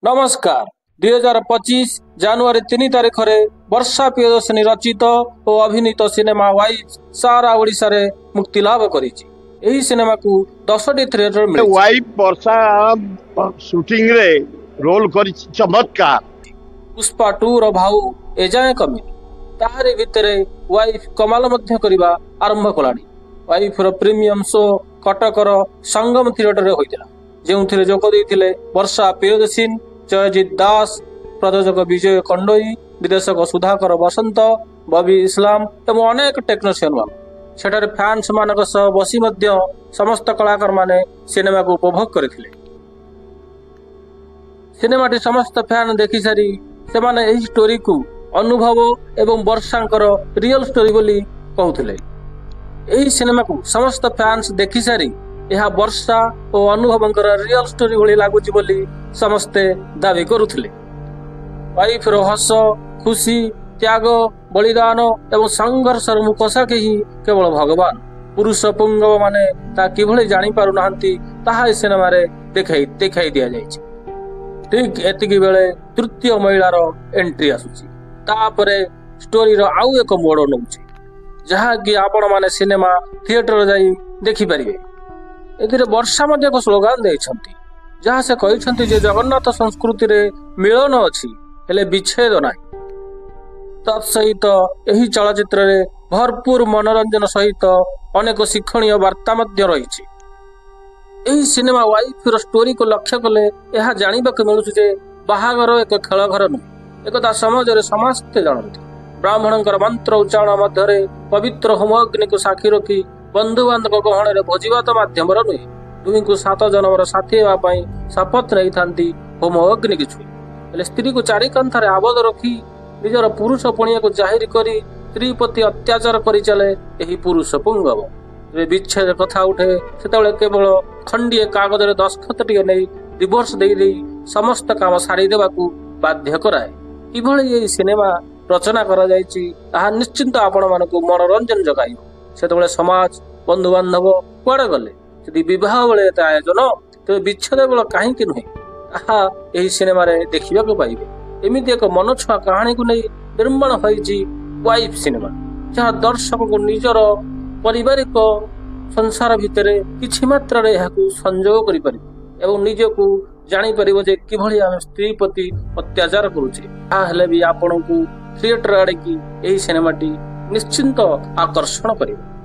नमस्कार 2025 जानुआरी 3 तारिख रे वर्षा प्रियदर्शनी रचित और अभिनीत सिनेमा वाइफ सारा ओडिशा रे मुक्ति लाभ करिछि। एही सिनेमा को 10टी थिएटर मिले। वाइफ वर्षा शूटिंग रे रोल करि चमत्कार। पुष्पा 2 रो भाऊ एजाए कमी ताहारे भितरे वाइफ कमाल मध्य करिबा आरंभ कलानी। वाइफ रो प्रीमियम शो कटकर संगम थिएटर रे होइतिला, जेउथिरे जोग दैथिले वर्षा प्रियदर्शनी, जयजित दास, प्रयोजक विजय कंडोई, निर्देशक सुधाकर बसंत, बबी इस्लाम एवं अनेक टेक्निशियन मान सेठारे फैंस मानक सह बसी मध्य समस्त कलाकार माने सिनेमा को उपभोग करथिले। सिनेमाटी समस्त फैन देखि सारी से माने एही स्टोरी को अनुभव एवं वर्षांकर रियल स्टोरी बोली कहउथिले। एही सिनेमा को समस्त फैंस देखि सारी यह वर्षा और अनुभवंकर रियल स्टोरी भली लागुची बोली समस्ते दावी करुथिले। वाइफ रो हस, खुशी, त्याग, बलिदान एवं संघर्ष मुख साक्षी ही केवल भगवान पुरुष पुंगव माने ता किभली जानि पारु नाहंती ताहा सिनेमा रे देखाई दिया जायछि। ठीक एतिकी बेले तृतीय महिला रो एंट्री आसुची, तापरे स्टोरी रो आउ एक मोड़ नउची जहा कि आपण माने सिनेमा थिएटर जाई देखि परिबे। एथिरे वर्षा मध्ये एक स्लोगान देइछंती जहा से कहिछंती जे जगन्नाथ संस्कृति रे मिलन अछि हेले विच्छेद नाही। तत् सहित एही चलचित्र रे भरपूर मनोरंजन सहित अनेक शिक्षणीय वार्ता मध्ये रहिछि। एही सिनेमा वाइफ रो स्टोरी को लक्ष्य कले यह जानिबाक मिलुछि जे बाहागर एक खेल घर नुहे, एकता समाज रे समस्ते जानନ୍ତି। ब्राह्मणकर मंत्र उच्चारण मध्यरे पवित्र होम अग्नि को साक्षी रखी बंधु बांधव गहण रे भोजीभात माध्यम नुहे दुई को 7 जन्मर साथी हेबा पई शपथ नहीं थांती होम अग्नि कि छुई हेले स्त्री को चारि कांथारे आबद्ध रखी निजर पुरुष पणिया को जाहिर करी स्त्री प्रति अत्याचार करि चले एही पुरुष पुंगव। जे विच्छेद कथा उठे सेतबेले केवल खंडीय कागज रे दस्तखत नै डिवोर्स देई समस्त काम सारी देबाकू बाध्य कराए। किभली एही सिनेमा रचना करा जायछि ताहा निश्चिंत आपण मानकू मनोरंजन जगाइयो। सेतबेले समाज बंधु बांधव कुआडे गले यदि विवाह बेले आयोजन तेज विच्छेद बेल कहीं नुहे ताहा एही सिनेमा रे देखिबाकू पाइबे। एमिति एक मनछुआ कहानी को नहीं निर्माण होइछि वाइफ सिनेमा, जहाँ दर्शक को निजर पारिवारिक संसार भितर किछि मात्रा रे एहाकू संजोग करि परिबे एवं निजकू जानि परिबो जे किभली आमे स्त्री प्रति अत्याचार करूछे। आ हेले भी आपनकू थिएटर आडे की एही सिनेमाटी निश्चिंत आकर्षण करिबे।